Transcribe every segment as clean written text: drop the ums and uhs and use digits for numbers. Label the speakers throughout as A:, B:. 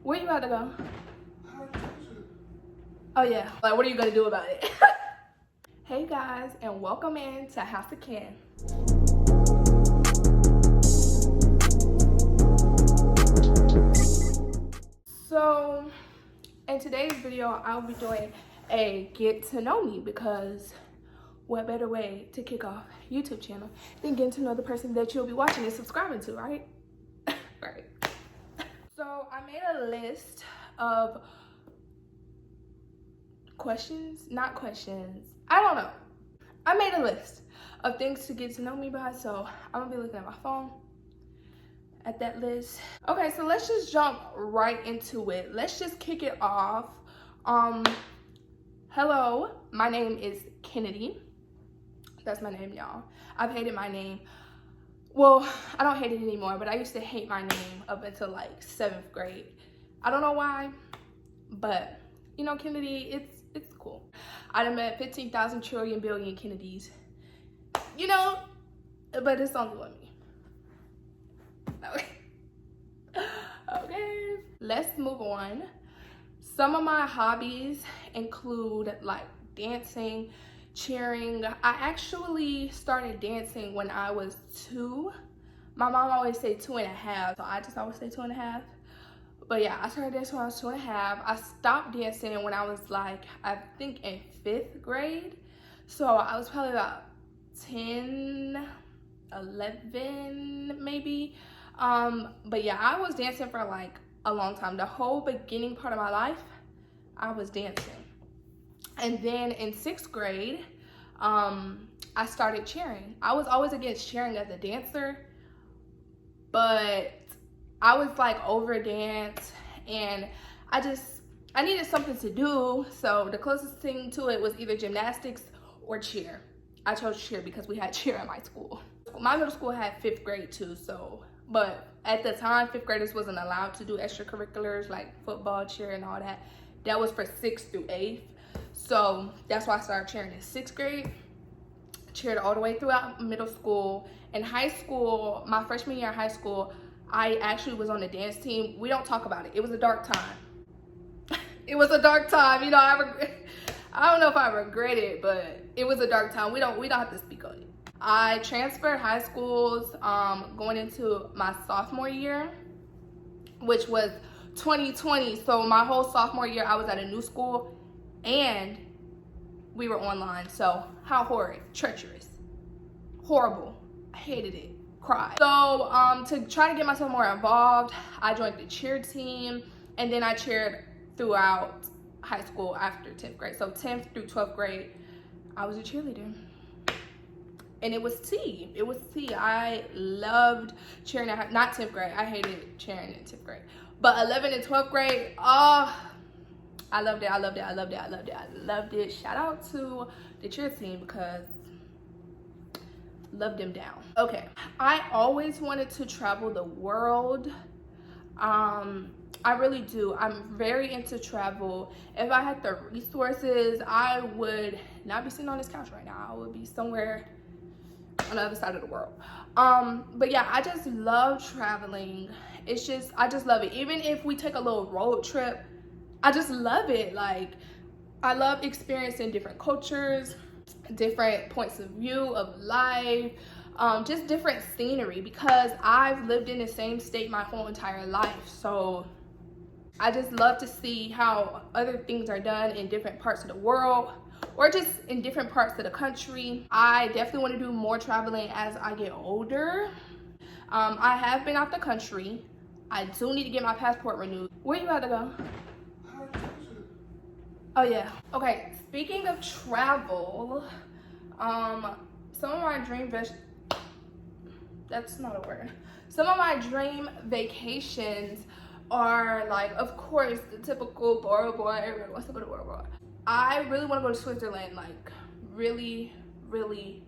A: Where you about to go? Oh yeah. Like, what are you gonna do about it? Hey guys, and welcome in to House of Ken. So, in today's video, I'll be doing a get to know me, because what better way to kick off a YouTube channel than getting to know the person that you'll be watching and subscribing to, right? Right. So I made a list of not questions, I don't know. I made a list of things to get to know me by, so I'm gonna be looking at my phone at that list. Okay, so let's just jump right into it. Let's just kick it off. Hello, my name is Kennedy. That's my name, y'all. I've hated my name. Well, I don't hate it anymore, but I used to hate my name up until like 7th grade. I don't know why, but you know, Kennedy, it's cool. I done met 15,000 trillion billion Kennedys, you know, but it's only one me. Okay, let's move on. Some of my hobbies include like dancing, cheering. I actually started dancing when I was 2. My mom always say 2.5, so I just always say 2.5. But yeah, I started dancing when I was 2.5. I stopped dancing when I was like, I think in 5th grade. So I was probably about 10, 11 maybe. But yeah, I was dancing for like a long time. The whole beginning part of my life, I was dancing. And then in 6th grade, I started cheering. I was always against cheering as a dancer, but I was like over dance, and I needed something to do. So the closest thing to it was either gymnastics or cheer. I chose cheer because we had cheer at my school. My middle school had 5th grade too, so, but at the time, 5th graders wasn't allowed to do extracurriculars like football, cheer, and all that. That was for 6th through 8th. So that's why I started cheering in 6th grade. Cheered all the way throughout middle school. In high school, my freshman year in high school, I actually was on the dance team. We don't talk about it. It was a dark time. It was a dark time. You know, I don't know if I regret it, but it was a dark time. We don't have to speak on it. I transferred high schools going into my sophomore year, which was 2020. So my whole sophomore year, I was at a new school, and we were online. So how horrid, treacherous, horrible. I hated it. Cried. So to try to get myself more involved, I joined the cheer team, and then I cheered throughout high school after 10th grade. So 10th through 12th grade, I was a cheerleader. And it was tea. It was tea. I loved cheering at, not 10th grade. I hated cheering in 10th grade. But 11th and 12th grade, oh, I loved it. I loved it. I loved it. I loved it. I loved it. Shout out to the cheer team, because loved them down. Okay, I always wanted to travel the world. I really do. I'm very into travel. If I had the resources, I would not be sitting on this couch right now. I would be somewhere on the other side of the world. But yeah, I just love traveling. I just love it. Even if we take a little road trip, I just love it. Like, I love experiencing different cultures, different points of view of life, just different scenery, because I've lived in the same state my whole entire life. So I just love to see how other things are done in different parts of the world, or just in different parts of the country. I definitely want to do more traveling as I get older. I have been out the country. I do need to get my passport renewed. Where you about to go? Oh yeah. Okay, speaking of travel, some of my dream vacations are like, of course, the typical Bora Bora. Everyone wants to go to Bora Bora. I really want to go to Switzerland, like really, really,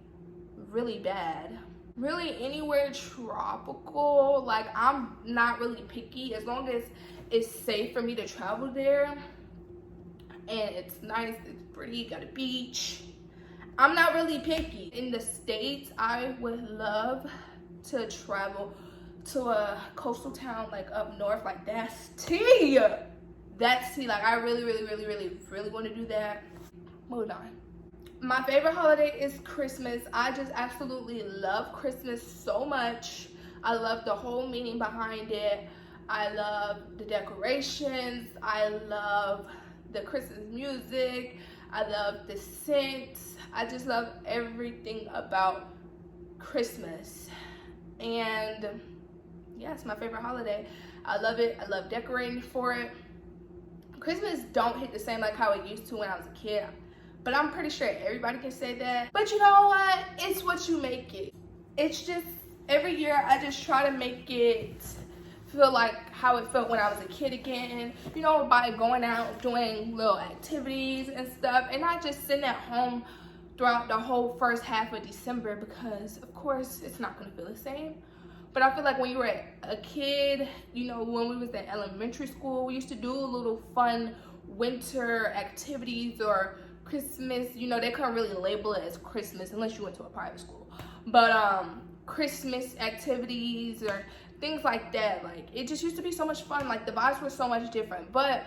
A: really bad. Really anywhere tropical. Like, I'm not really picky as long as it's safe for me to travel there. And it's nice, it's pretty, got a beach. I'm not really picky. In the States, I would love to travel to a coastal town like up north, like that's tea. That's tea. Like I really want to do that. Moving on. My favorite holiday is Christmas. I just absolutely love Christmas so much. I love the whole meaning behind it. I love the decorations. I love the Christmas music. I love the scents. I just love everything about Christmas. And yeah, it's my favorite holiday. I love it. I love decorating for it. Christmas don't hit the same like how it used to when I was a kid, but I'm pretty sure everybody can say that. But you know what? It's what you make it. It's just every year I just try to make it feel like how it felt when I was a kid again, you know, by going out, doing little activities and stuff, and not just sitting at home throughout the whole first half of December, because of course it's not gonna feel the same. But I feel like when you were a kid, you know, when we was in elementary school, we used to do little fun winter activities or Christmas, you know, they couldn't really label it as Christmas unless you went to a private school. But Christmas activities or things like that, like it just used to be so much fun. Like the vibes were so much different. But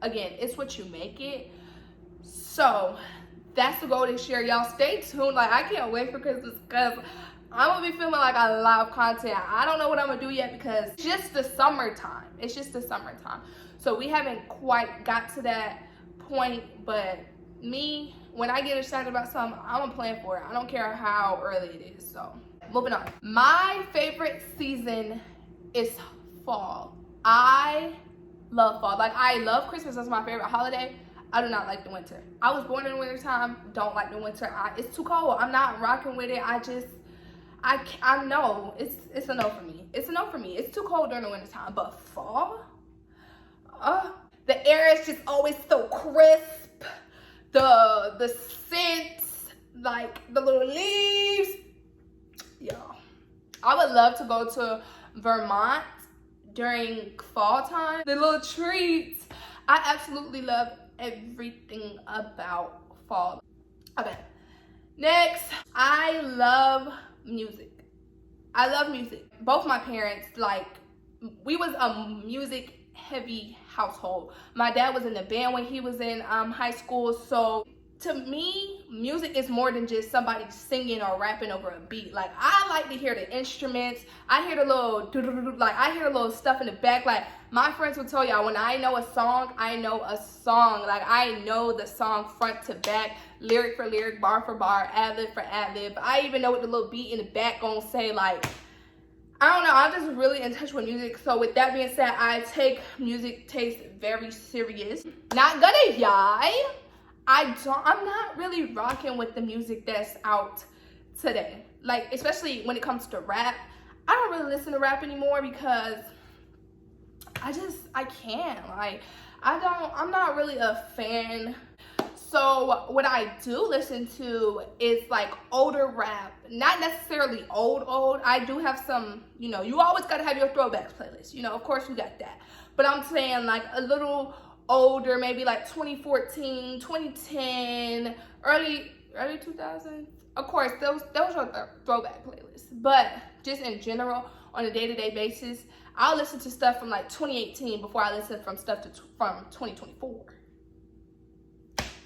A: again, it's what you make it. So that's the goal this year, y'all. Stay tuned. Like I can't wait for Christmas because I'm gonna be filming like a lot of content. I don't know what I'm gonna do yet because it's just the summertime. It's just the summertime. So we haven't quite got to that point, but me, when I get excited about something, I'm gonna plan for it. I don't care how early it is. So moving on. My favorite season is fall. I love fall. Like I love Christmas. That's my favorite holiday. I do not like the winter. I was born in the winter time. Don't like the winter. It's too cold. I'm not rocking with it. I know it's a no for me. It's a no for me. It's too cold during the winter time. But fall, the air is just always so crisp. The scents, like the little leaves. Y'all, I would love to go to Vermont during fall time. The little trees. I absolutely love everything about fall. Okay, next, I love music. I love music. Both my parents, like, we was a music heavy household. My dad was in the band when he was in high school, so to me, music is more than just somebody singing or rapping over a beat. Like, I like to hear the instruments. I hear the little like I hear the little stuff in the back. Like, my friends will tell y'all, when I know a song, I know a song. Like, I know the song front to back, lyric for lyric, bar for bar, ad-lib for ad-lib. I even know what the little beat in the back gonna say. Like, I don't know, I'm just really in touch with music. So with that being said, I take music taste very serious. Not gonna lie, I'm not really rocking with the music that's out today. Like, especially when it comes to rap. I don't really listen to rap anymore because I can't. Like, I'm not really a fan. So what I do listen to is like older rap, not necessarily old. I do have some, you know, you always gotta have your throwbacks playlist. You know, of course we got that. But I'm saying like a little older, maybe like 2014, 2010, early 2000s. Of course, those are the throwback playlists. But just in general, on a day-to-day basis, I'll listen to stuff from like 2018 before I listen from stuff from 2024.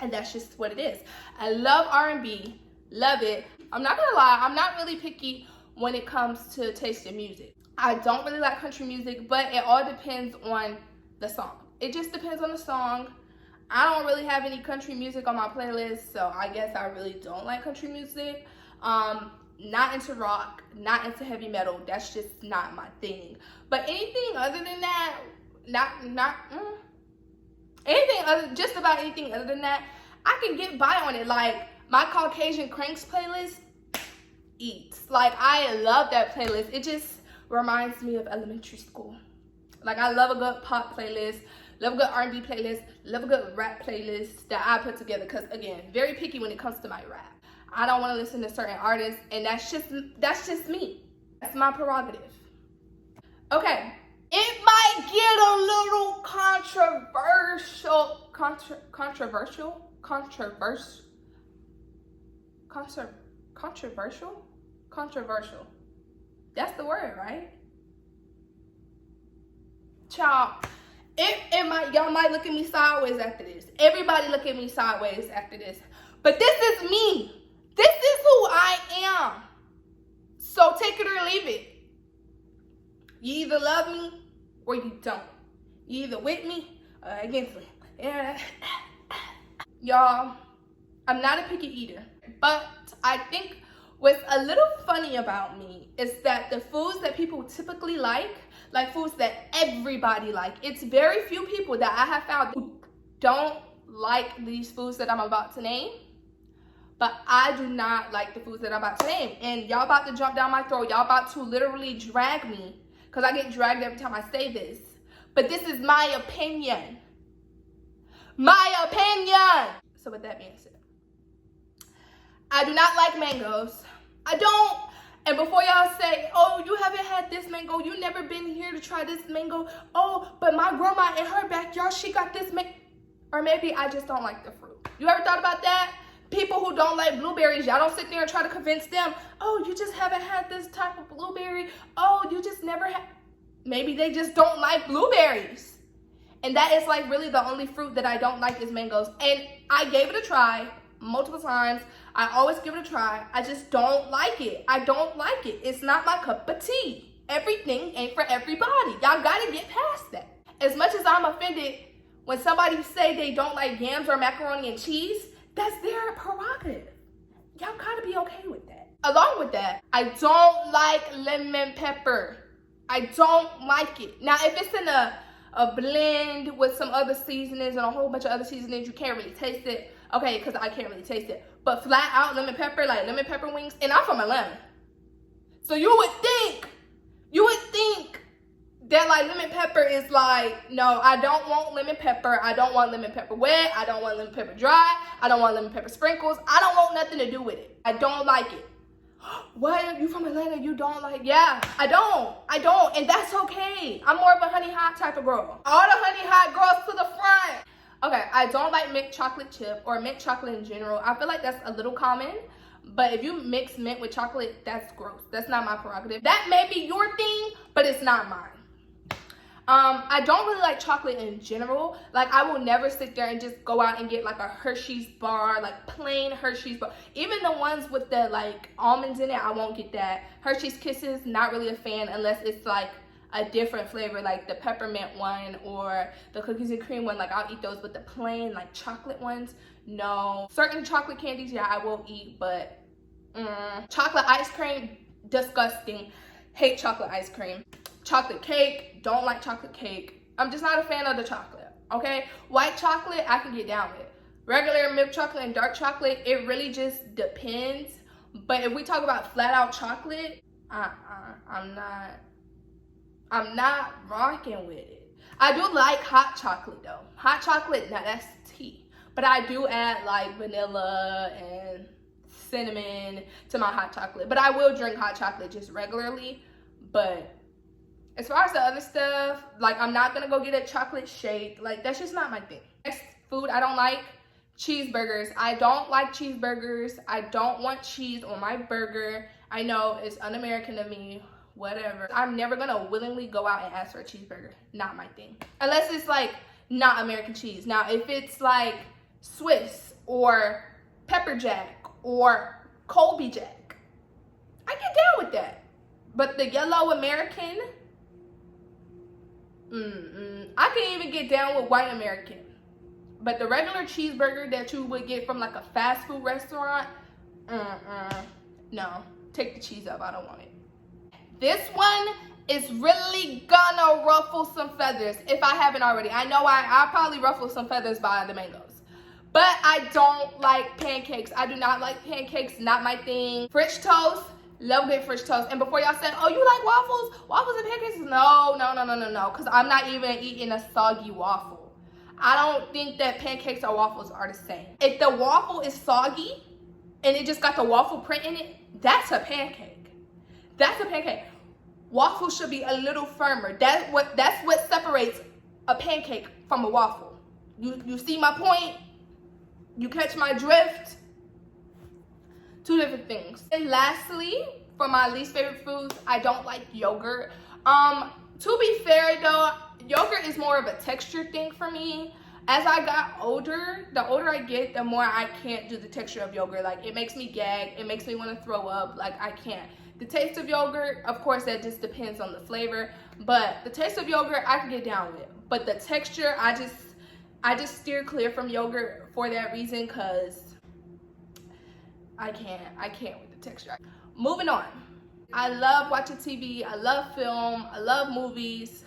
A: And that's just what it is. I love R&B, love it. I'm not gonna lie, I'm not really picky when it comes to taste in music. I don't really like country music, but it all depends on the song. It just depends on the song. I don't really have any country music on my playlist, so I guess I really don't like country music. Not into rock, not into heavy metal. That's just not my thing. But anything other than that, just about anything other than that, I can get by on it. Like my Caucasian Cranks playlist eats. Like I love that playlist. It just reminds me of elementary school. Like I love a good pop playlist, love a good R&B playlist, love a good rap playlist that I put together. Cause again, very picky when it comes to my rap. I don't want to listen to certain artists, and that's just me. That's my prerogative. Okay. It might get a little controversial. That's the word, right? Child, y'all might look at me sideways after this. Everybody look at me sideways after this. But this is me. This is who I am. So take it or leave it. You either love me or you don't. You either with me or against me. Yeah. Y'all, I'm not a picky eater, but I think what's a little funny about me is that the foods that people typically like foods that everybody like, it's very few people that I have found who don't like these foods that I'm about to name. But I do not like the foods that I'm about to name. And y'all about to jump down my throat. Y'all about to literally drag me, because I get dragged every time I say this. But this is my opinion. My opinion. So with that being said, I do not like mangoes. I don't. And before y'all say, oh, you haven't had this mango, you never been here to try this mango. Oh, but my grandma in her backyard, she got this mango. Or maybe I just don't like the fruit. You ever thought about that? People who don't like blueberries, y'all don't sit there and try to convince them, oh, you just haven't had this type of blueberry. Oh, you just never had. Maybe they just don't like blueberries. And that is like really the only fruit that I don't like is mangoes. And I gave it a try multiple times. I always give it a try. I just don't like it. I don't like it. It's not my cup of tea. Everything ain't for everybody. Y'all gotta get past that. As much as I'm offended when somebody say they don't like yams or macaroni and cheese, that's their prerogative. Y'all gotta be okay with that. Along with that, I don't like lemon pepper. I don't like it. Now, if it's in a blend with some other seasonings and a whole bunch of other seasonings, you can't really taste it. Okay, because I can't really taste it. But flat out lemon pepper, like lemon pepper wings, and I'm from Atlanta. So you would think that like lemon pepper is like, no, I don't want lemon pepper. I don't want lemon pepper wet. I don't want lemon pepper dry. I don't want lemon pepper sprinkles. I don't want nothing to do with it. I don't like it. What? You from Atlanta? You don't like? Yeah, I don't. And that's okay. I'm more of a honey hot type of girl. All the honey hot girls to the front. Okay, I don't like mint chocolate chip or mint chocolate in general. I feel like that's a little common. But if you mix mint with chocolate, that's gross. That's not my prerogative. That may be your thing, but it's not mine. I don't really like chocolate in general. Like, I will never sit there and just go out and get like a Hershey's bar, like plain Hershey's bar. Even the ones with the like almonds in it, I won't get that. Hershey's Kisses, not really a fan unless it's like a different flavor, like the peppermint one or the cookies and cream one. Like, I'll eat those, but the plain like chocolate ones, no. Certain chocolate candies, yeah, I will eat, but chocolate ice cream, disgusting. Hate chocolate ice cream. Chocolate cake, don't like chocolate cake. I'm just not a fan of the chocolate, okay? White chocolate, I can get down with. Regular milk chocolate and dark chocolate, it really just depends. But if we talk about flat out chocolate, I'm not rocking with it. I do like hot chocolate though. Hot chocolate, now that's tea. But I do add like vanilla and cinnamon to my hot chocolate. But I will drink hot chocolate just regularly. But as far as the other stuff, like, I'm not gonna go get a chocolate shake. Like, that's just not my thing. Next food I don't like, cheeseburgers. I don't like cheeseburgers. I don't want cheese on my burger. I know it's un-American of me, whatever. I'm never gonna willingly go out and ask for a cheeseburger. Not my thing. Unless it's like not American cheese. Now, if it's like Swiss or pepper jack or Colby Jack, I get down with that. But the yellow American, I can even get down with white American. But the regular cheeseburger that you would get from like a fast food restaurant, no, take the cheese up, I don't want it. This one is really gonna ruffle some feathers if I haven't already. I know I'll probably ruffle some feathers by the mangoes. But I don't like pancakes. I do not like pancakes, not my thing. French toast, love good French toast. And before y'all say, oh, you like waffles? Waffles and pancakes? No. Because I'm not even eating a soggy waffle. I don't think that pancakes or waffles are the same. If the waffle is soggy and it just got the waffle print in it, that's a pancake. That's a pancake. Waffle should be a little firmer. That's what separates a pancake from a waffle. You see my point? You catch my drift? Two different things. And lastly, for my least favorite foods, I don't like yogurt. To be fair though, yogurt is more of a texture thing for me. As I got older, the older I get, the more I can't do the texture of yogurt. Like, it makes me gag, it makes me want to throw up. Like, I can't. The taste of yogurt, of course, that just depends on the flavor, but the taste of yogurt I can get down with. But the texture, I just steer clear from yogurt for that reason, because I can't with the texture. Moving on. I love watching TV, I love film, I love movies,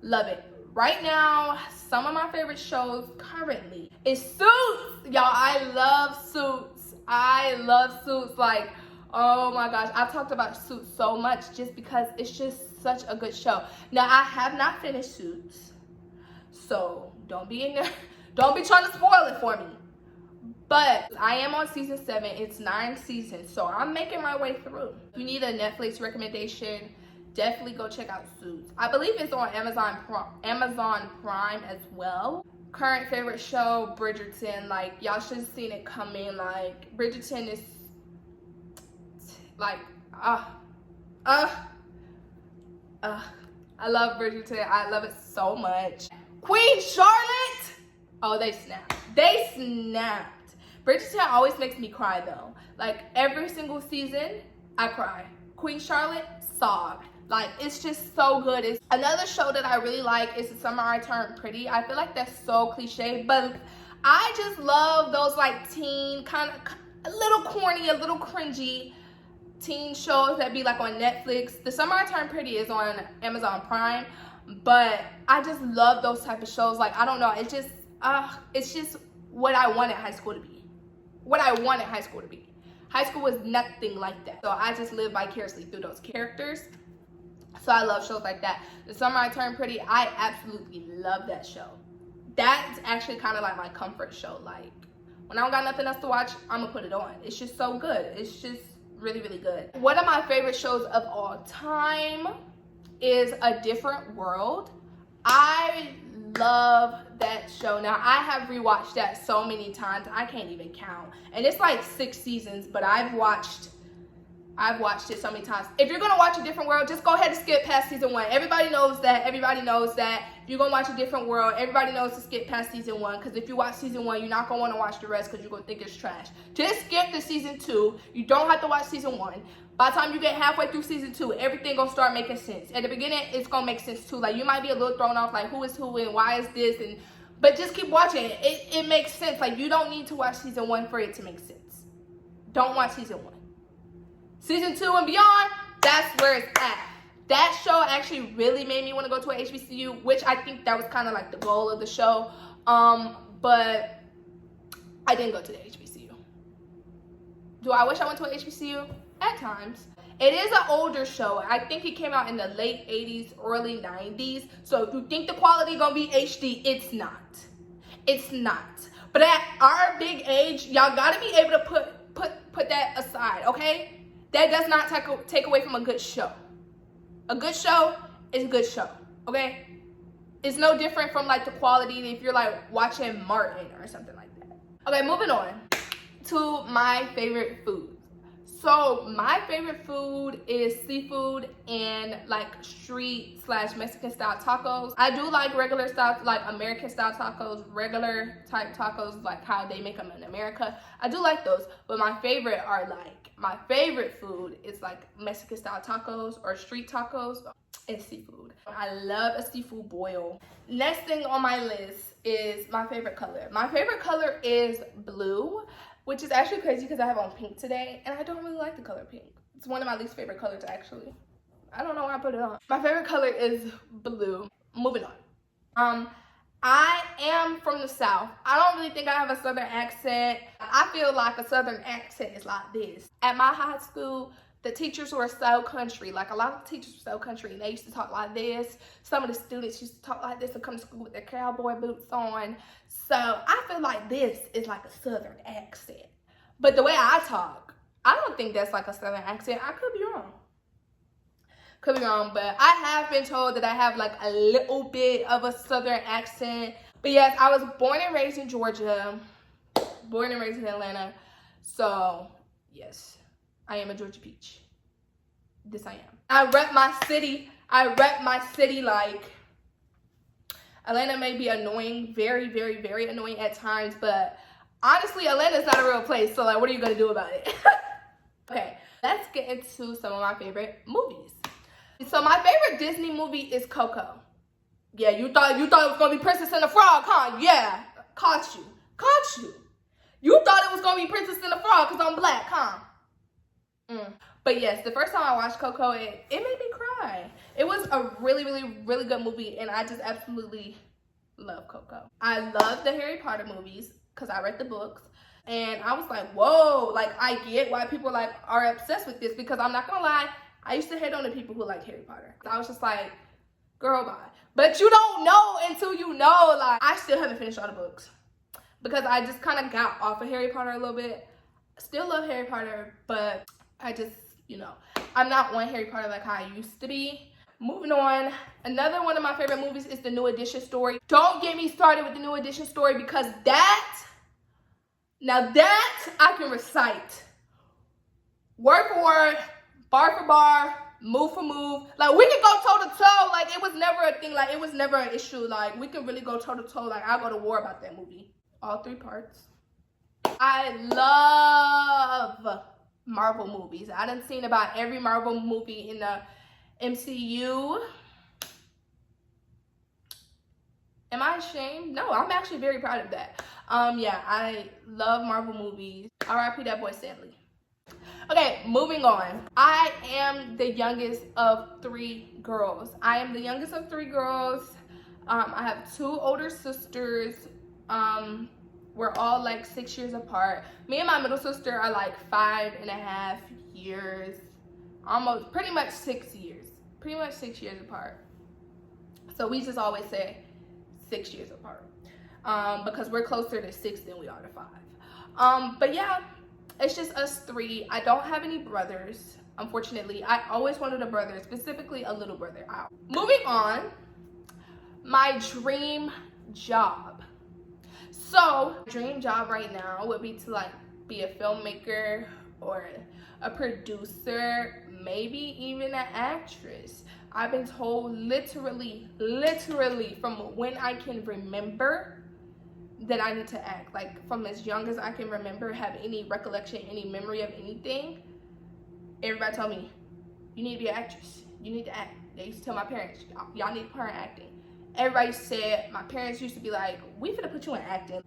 A: love it. Right now, some of my favorite shows currently is Suits. Y'all, I love Suits. I love Suits. Like, oh my gosh, I've talked about Suits so much just because it's just such a good show. Now, I have not finished Suits, so don't be in there. Don't be trying to spoil it for me. But I am on season 7. It's 9 seasons, so I'm making my way through. If you need a Netflix recommendation, definitely go check out Suits. I believe it's on Amazon Prime as well. Current favorite show, Bridgerton. Like, y'all should have seen it coming. Like, Bridgerton is like, I love Bridgerton. I love it so much. Queen Charlotte. Oh, they snapped. They snapped. Bridgerton always makes me cry though. Like, every single season, I cry. Queen Charlotte, sobbed. Like, it's just so good. It's another show that I really like is The Summer I Turned Pretty. I feel like that's so cliche, but I just love those like teen, kind of a little corny, a little cringy teen shows that be like on Netflix. The Summer I Turned Pretty is on Amazon Prime, but I just love those type of shows. Like, I don't know, it's just what I wanted high school to be. What I wanted high school to be. High school was nothing like that. So I just live vicariously through those characters. So I love shows like that. The Summer I Turned Pretty, I absolutely love that show. That's actually kind of like my comfort show. Like, when I don't got nothing else to watch, I'm gonna put it on. It's just so good. It's just really, really good. One of my favorite shows of all time is A Different World. I love that show. Now, I have rewatched that so many times, I can't even count. And it's like 6 seasons, but I've watched it so many times. If you're gonna watch A Different World, just go ahead and skip past season 1. Everybody knows that. Everybody knows that. If you're gonna watch A Different World, everybody knows to skip past season 1. Because if you watch season 1, you're not gonna want to watch the rest because you're gonna think it's trash. Just skip to season 2. You don't have to watch season 1. By the time you get halfway through season 2, everything gonna start making sense. At the beginning, it's gonna make sense too. Like, you might be a little thrown off, like, who is who and why is this, but just keep watching. It makes sense. Like, you don't need to watch season 1 for it to make sense. Don't watch season 1. Season 2 and beyond, that's where it's at. That show actually really made me want to go to an HBCU, which I think that was kind of like the goal of the show. But I didn't go to the HBCU. Do I wish I went to an HBCU? At times. It is an older show. I think it came out in the late 80s, early 90s. So if you think the quality gonna be HD, it's not. It's not. But at our big age, y'all gotta be able to put that aside, okay? That does not take away from a good show. A good show is a good show, okay? It's no different from like the quality if you're like watching Martin or something like that. Okay, moving on to my favorite foods. So my favorite food is seafood and like street / Mexican style tacos. I do like regular style, like American style tacos, regular type tacos, like how they make them in America. I do like those, but my favorite food is like Mexican style tacos or street tacos and seafood. I love a seafood boil. Next thing on my list is my favorite color. My favorite color is blue, which is actually crazy because I have on pink today, and I don't really like the color pink. It's one of my least favorite colors, actually. I don't know why I put it on. My favorite color is blue. Moving on. I am from the South. I don't really think I have a Southern accent. I feel like a Southern accent is like this. At my high school, the teachers were so country. Like, a lot of the teachers were so country, and they used to talk like this. Some of the students used to talk like this and come to school with their cowboy boots on. So I feel like this is like a Southern accent. But the way I talk, I don't think that's like a Southern accent. I could be wrong. But I have been told that I have like a little bit of a Southern accent. But yes, I was born and raised in Georgia, born and raised in Atlanta. So yes, I am a Georgia peach. This I am. I rep my city. I rep my city like Atlanta may be annoying, very, very, very annoying at times, but honestly, Atlanta's not a real place, so like, what are you gonna do about it? Okay, let's get into some of my favorite movies. So my favorite Disney movie is Coco. Yeah, you thought it was gonna be Princess and the Frog, huh? Yeah, caught you. You thought it was gonna be Princess and the Frog because I'm black, huh? But yes, the first time I watched Coco, it made me cry. It was a really, really, really good movie, and I just absolutely love Coco. I love the Harry Potter movies because I read the books, and I was like, whoa, like I get why people like are obsessed with this, because I'm not gonna lie, I used to hate on the people who like Harry Potter. I was just like, girl, bye. But you don't know until you know. Like, I still haven't finished all the books because I just kind of got off of Harry Potter a little bit. Still love Harry Potter, but I just, you know, I'm not on Harry Potter like how I used to be. Moving on, another one of my favorite movies is The New Edition Story. Don't get me started with The New Edition Story, because now that I can recite. Word for word, bar for bar, move for move. Like, we can go toe to toe. Like, it was never a thing. Like, it was never an issue. Like, we can really go toe to toe. Like, I'll go to war about that movie. All 3 parts. I love Marvel movies. I done seen about every Marvel movie in the MCU. Am I ashamed? No, I'm actually very proud of that. Yeah, I love Marvel movies. R.I.P. that boy Stanley. Okay, moving on. I am the youngest of 3 girls. I have 2 older sisters. We're all like 6 years apart. Me and my middle sister are like 5.5 years. Almost, pretty much 6 years. Pretty much 6 years apart. So we just always say 6 years apart. Because we're closer to 6 than we are to 5. But yeah. It's just us 3. I don't have any brothers, unfortunately. I always wanted a brother, specifically a little brother. Moving on, my dream job. So, dream job right now would be to like be a filmmaker or a producer, maybe even an actress. I've been told literally from when I can remember that I need to act. Like, from as young as I can remember, have any recollection, any memory of anything, everybody told me, you need to be an actress, you need to act. They used to tell my parents, y'all need to put her in acting. Everybody said, my parents used to be like, we finna put you in acting.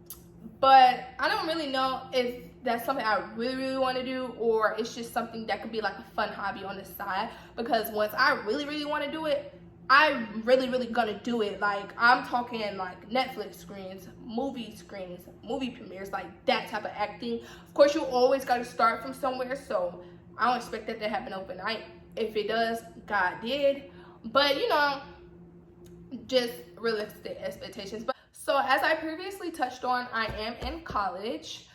A: But I don't really know if that's something I really want to do, or it's just something that could be like a fun hobby on the side, because once I really want to do it, I'm really gonna do it. Like, I'm talking like Netflix screens, movie premieres, like that type of acting. Of course, you always gotta start from somewhere, so I don't expect that to happen overnight. If it does, God did. But you know, just realistic expectations. But so, as I previously touched on, I am in college.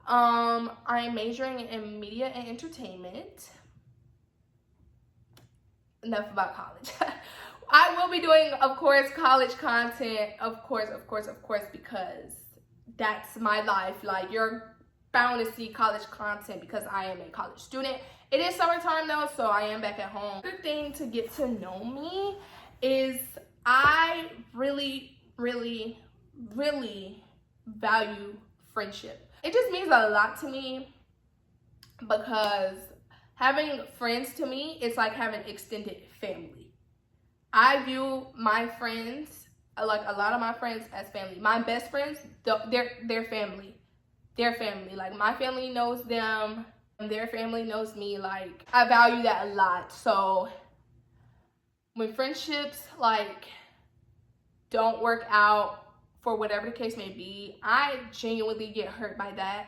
A: I am majoring in media and entertainment. Enough about college. I will be doing, of course, college content, of course, because that's my life. Like, you're bound to see college content because I am a college student. It is summertime though, so I am back at home. The thing to get to know me is I really value friendship. It just means a lot to me, because having friends to me, it's like having extended family. I view my friends, like a lot of my friends, as family. My best friends, they're family. They're family. Like, my family knows them, and their family knows me. Like, I value that a lot. So when friendships like don't work out for whatever the case may be, I genuinely get hurt by that.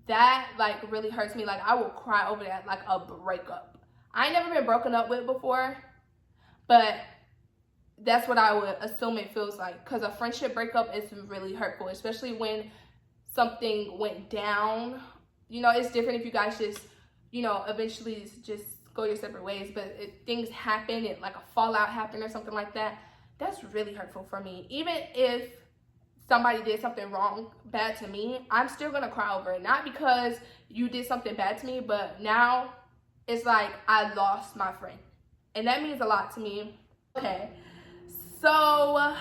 A: That like really hurts me. Like, I will cry over that, like a breakup. I ain't never been broken up with before, but that's what I would assume it feels like, because a friendship breakup is really hurtful, especially when something went down. You know, it's different if you guys just, you know, eventually just go your separate ways, but if things happen, like a fallout happened or something like that, that's really hurtful for me. Even if somebody did something wrong, bad to me, I'm still gonna cry over it. Not because you did something bad to me, but now it's like I lost my friend, and that means a lot to me. Okay, so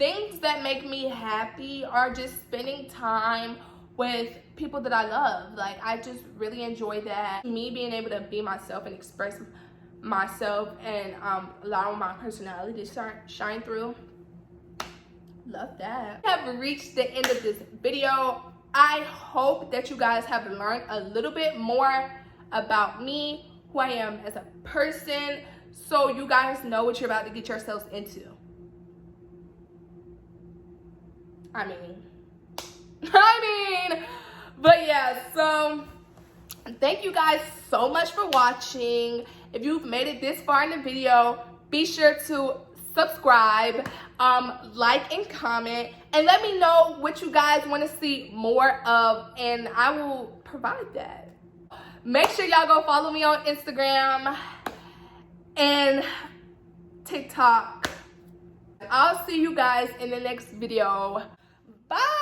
A: things that make me happy are just spending time with people that I love. Like, I just really enjoy that. Me being able to be myself and express myself and allowing my personality to shine through. Love that. We have reached the end of this video. I hope that you guys have learned a little bit more about me, who I am as a person, so you guys know what you're about to get yourselves into. I mean, but yeah, so thank you guys so much for watching. If you've made it this far in the video, be sure to subscribe, like and comment, and let me know what you guys want to see more of, and I will provide that. Make sure y'all go follow me on Instagram and TikTok. I'll see you guys in the next video. Bye.